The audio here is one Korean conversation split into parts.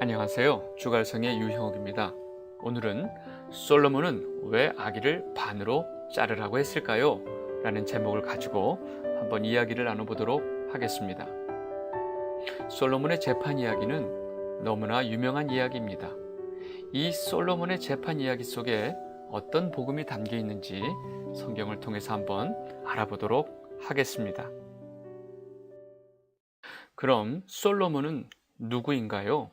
안녕하세요. 주갈성의 유형욱입니다. 오늘은 솔로몬은 왜 아기를 반으로 자르라고 했을까요? 라는 제목을 가지고 한번 이야기를 나눠보도록 하겠습니다. 솔로몬의 재판 이야기는 너무나 유명한 이야기입니다. 이 솔로몬의 재판 이야기 속에 어떤 복음이 담겨 있는지 성경을 통해서 한번 알아보도록 하겠습니다. 그럼 솔로몬은 누구인가요?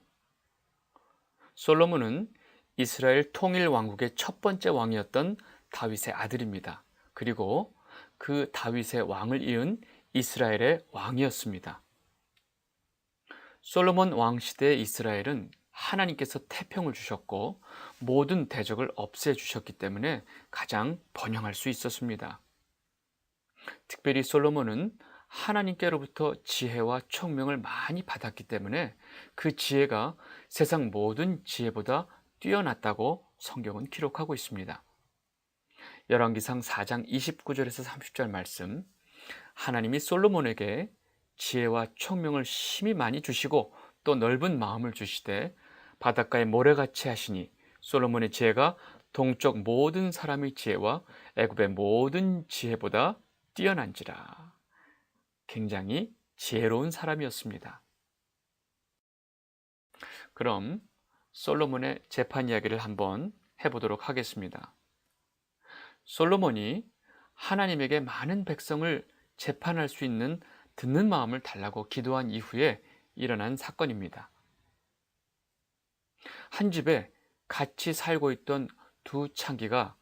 솔로몬은 이스라엘 통일 왕국의 첫 번째 왕이었던 다윗의 아들입니다. 그리고 그 다윗의 왕을 이은 이스라엘의 왕이었습니다. 솔로몬 왕 시대의 이스라엘은 하나님께서 태평을 주셨고 모든 대적을 없애주셨기 때문에 가장 번영할 수 있었습니다. 특별히 솔로몬은 하나님께로부터 지혜와 총명을 많이 받았기 때문에 그 지혜가 세상 모든 지혜보다 뛰어났다고 성경은 기록하고 있습니다. 열왕기상 4장 29절에서 30절 말씀, 하나님이 솔로몬에게 지혜와 총명을 심히 많이 주시고 또 넓은 마음을 주시되 바닷가에 모래같이 하시니 솔로몬의 지혜가 동쪽 모든 사람의 지혜와 애굽의 모든 지혜보다 뛰어난지라. 굉장히 지혜로운 사람이었습니다. 그럼 솔로몬의 재판 이야기를 한번 해보도록 하겠습니다. 솔로몬이 하나님에게 많은 백성을 재판할 수 있는 듣는 마음을 달라고 기도한 이후에 일어난 사건입니다. 한 집에 같이 살고 있던 두 창기가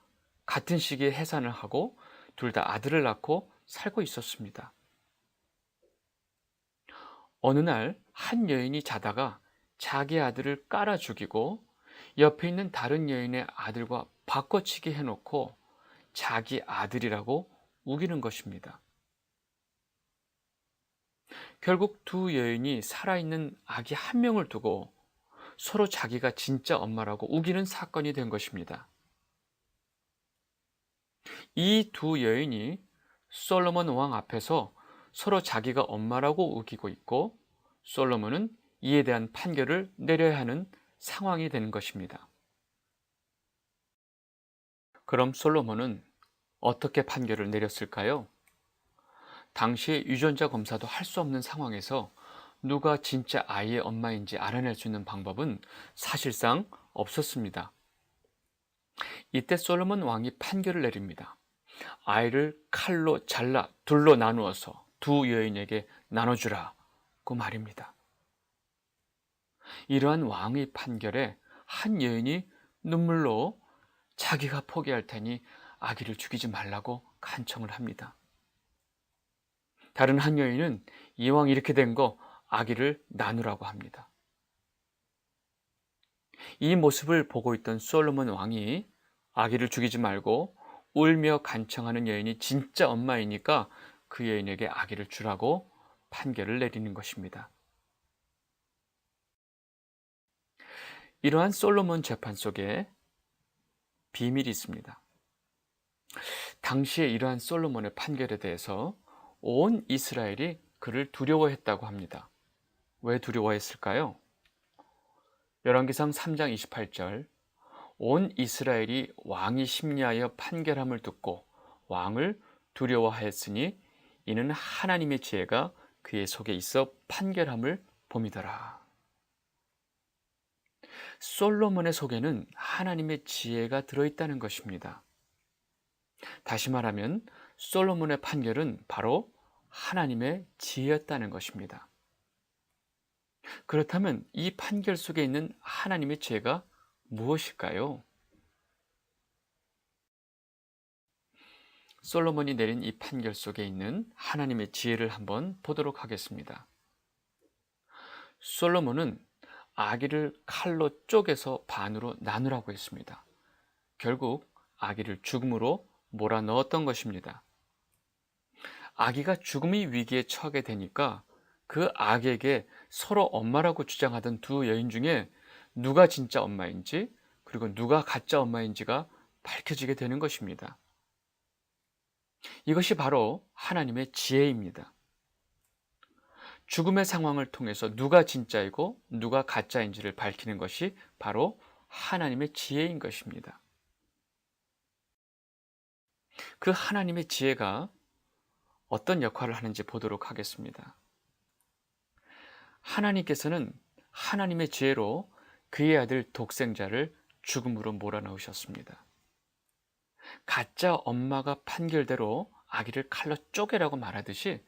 같은 시기에 해산을 하고 둘 다 아들을 낳고 살고 있었습니다. 어느 날 한 여인이 자다가 자기 아들을 깔아 죽이고 옆에 있는 다른 여인의 아들과 바꿔치기 해놓고 자기 아들이라고 우기는 것입니다. 결국 두 여인이 살아있는 아기 한 명을 두고 서로 자기가 진짜 엄마라고 우기는 사건이 된 것입니다. 이 두 여인이 솔로몬 왕 앞에서 서로 자기가 엄마라고 우기고 있고 솔로몬은 이에 대한 판결을 내려야 하는 상황이 되는 것입니다. 그럼 솔로몬은 어떻게 판결을 내렸을까요? 당시에 유전자 검사도 할 수 없는 상황에서 누가 진짜 아이의 엄마인지 알아낼 수 있는 방법은 사실상 없었습니다. 이때 솔로몬 왕이 판결을 내립니다. 아이를 칼로 잘라 둘로 나누어서 두 여인에게 나눠주라고 말입니다. 이러한 왕의 판결에 한 여인이 눈물로 자기가 포기할 테니 아기를 죽이지 말라고 간청을 합니다. 다른 한 여인은 이왕 이렇게 된 거 아기를 나누라고 합니다. 이 모습을 보고 있던 솔로몬 왕이 아기를 죽이지 말고 울며 간청하는 여인이 진짜 엄마이니까 그 여인에게 아기를 주라고 판결을 내리는 것입니다. 이러한 솔로몬 재판 속에 비밀이 있습니다. 당시에 이러한 솔로몬의 판결에 대해서 온 이스라엘이 그를 두려워했다고 합니다. 왜 두려워했을까요? 열왕기상 3장 28절, 온 이스라엘이 왕이 심리하여 판결함을 듣고 왕을 두려워하였으니 이는 하나님의 지혜가 그의 속에 있어 판결함을 봄이더라. 솔로몬의 속에는 하나님의 지혜가 들어있다는 것입니다. 다시 말하면 솔로몬의 판결은 바로 하나님의 지혜였다는 것입니다. 그렇다면 이 판결 속에 있는 하나님의 지혜가 무엇일까요? 솔로몬이 내린 이 판결 속에 있는 하나님의 지혜를 한번 보도록 하겠습니다. 솔로몬은 아기를 칼로 쪼개서 반으로 나누라고 했습니다. 결국 아기를 죽음으로 몰아넣었던 것입니다. 아기가 죽음의 위기에 처하게 되니까 그 아기에게 서로 엄마라고 주장하던 두 여인 중에 누가 진짜 엄마인지 그리고 누가 가짜 엄마인지가 밝혀지게 되는 것입니다. 이것이 바로 하나님의 지혜입니다. 죽음의 상황을 통해서 누가 진짜이고 누가 가짜인지를 밝히는 것이 바로 하나님의 지혜인 것입니다. 그 하나님의 지혜가 어떤 역할을 하는지 보도록 하겠습니다. 하나님께서는 하나님의 지혜로 그의 아들 독생자를 죽음으로 몰아넣으셨습니다. 가짜 엄마가 판결대로 아기를 칼로 쪼개라고 말하듯이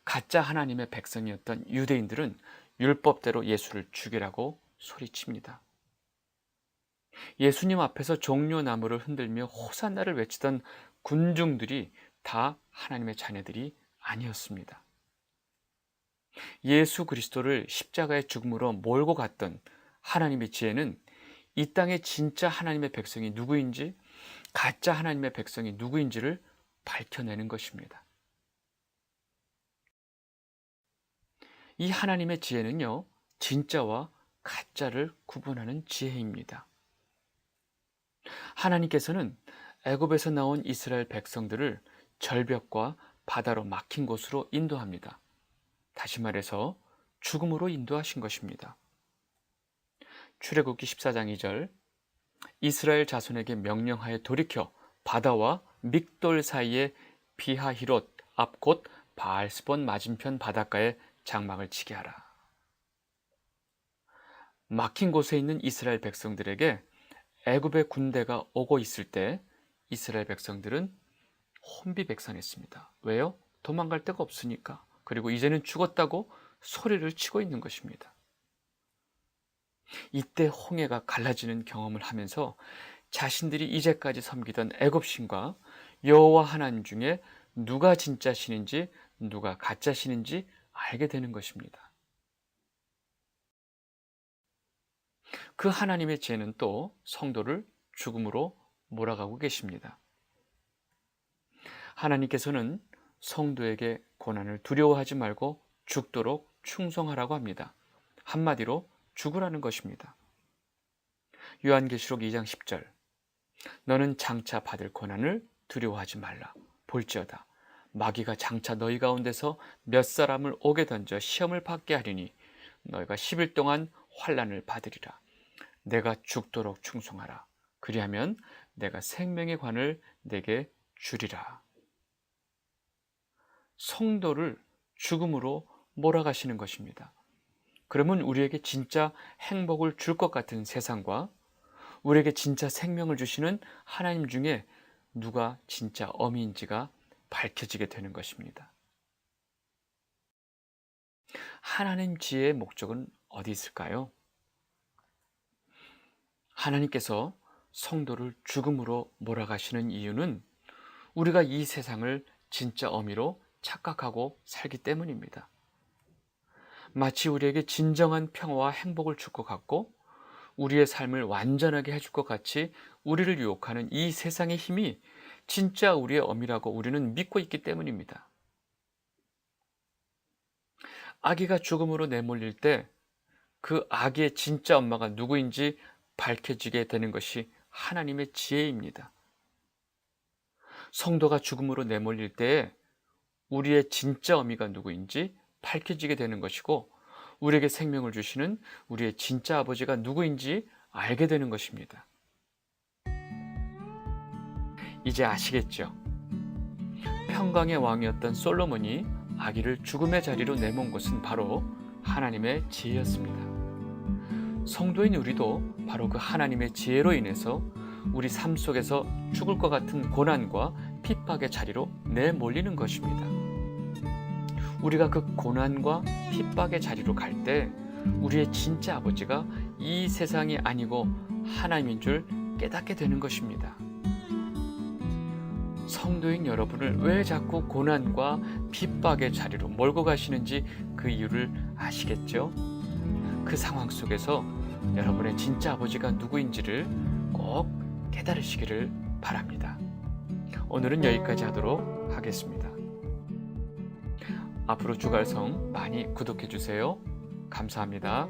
가짜 하나님의 백성이었던 유대인들은 율법대로 예수를 죽이라고 소리칩니다. 예수님 앞에서 종려나무를 흔들며 호산나를 외치던 군중들이 다 하나님의 자녀들이 아니었습니다. 예수 그리스도를 십자가의 죽음으로 몰고 갔던 하나님의 지혜는 이 땅의 진짜 하나님의 백성이 누구인지, 가짜 하나님의 백성이 누구인지를 밝혀내는 것입니다. 이 하나님의 지혜는요, 진짜와 가짜를 구분하는 지혜입니다. 하나님께서는 애굽에서 나온 이스라엘 백성들을 절벽과 바다로 막힌 곳으로 인도합니다. 다시 말해서 죽음으로 인도하신 것입니다. 출애굽기 14장 2절, 이스라엘 자손에게 명령하여 돌이켜 바다와 믹돌 사이에 비하히롯 앞 곧 바알스본 맞은편 바닷가에 장막을 치게 하라. 막힌 곳에 있는 이스라엘 백성들에게 애굽의 군대가 오고 있을 때 이스라엘 백성들은 혼비백산했습니다. 왜요? 도망갈 데가 없으니까. 그리고 이제는 죽었다고 소리를 치고 있는 것입니다. 이때 홍해가 갈라지는 경험을 하면서 자신들이 이제까지 섬기던 애굽신과 여호와 하나님 중에 누가 진짜 신인지 누가 가짜 신인지 알게 되는 것입니다. 그 하나님의 지혜는 또 성도를 죽음으로 몰아가고 계십니다. 하나님께서는 성도에게 고난을 두려워하지 말고 죽도록 충성하라고 합니다. 한마디로 죽으라는 것입니다. 요한계시록 2장 10절, 너는 장차 받을 고난을 두려워하지 말라. 볼지어다 마귀가 장차 너희 가운데서 몇 사람을 옥에 던져 시험을 받게 하리니 너희가 10일 동안 환난을 받으리라. 내가 죽도록 충성하라. 그리하면 내가 생명의 관을 내게 주리라. 성도를 죽음으로 몰아가시는 것입니다. 그러면 우리에게 진짜 행복을 줄 것 같은 세상과 우리에게 진짜 생명을 주시는 하나님 중에 누가 진짜 어미인지가 밝혀지게 되는 것입니다. 하나님 지혜의 목적은 어디 있을까요? 하나님께서 성도를 죽음으로 몰아가시는 이유는 우리가 이 세상을 진짜 어미로 착각하고 살기 때문입니다. 마치 우리에게 진정한 평화와 행복을 줄 것 같고 우리의 삶을 완전하게 해줄 것 같이 우리를 유혹하는 이 세상의 힘이 진짜 우리의 어미라고 우리는 믿고 있기 때문입니다. 아기가 죽음으로 내몰릴 때 그 아기의 진짜 엄마가 누구인지 밝혀지게 되는 것이 하나님의 지혜입니다. 성도가 죽음으로 내몰릴 때에 우리의 진짜 어미가 누구인지 밝혀지게 되는 것이고 우리에게 생명을 주시는 우리의 진짜 아버지가 누구인지 알게 되는 것입니다. 이제 아시겠죠? 평강의 왕이었던 솔로몬이 아기를 죽음의 자리로 내몬 것은 바로 하나님의 지혜였습니다. 성도인 우리도 바로 그 하나님의 지혜로 인해서 우리 삶 속에서 죽을 것 같은 고난과 핍박의 자리로 내몰리는 것입니다. 우리가 그 고난과 핍박의 자리로 갈 때 우리의 진짜 아버지가 이 세상이 아니고 하나님인 줄 깨닫게 되는 것입니다. 성도인 여러분을 왜 자꾸 고난과 핍박의 자리로 몰고 가시는지 그 이유를 아시겠죠? 그 상황 속에서 여러분의 진짜 아버지가 누구인지를 꼭 깨달으시기를 바랍니다. 오늘은 여기까지 하도록 하겠습니다. 앞으로 주갈성 많이 구독해 주세요. 감사합니다.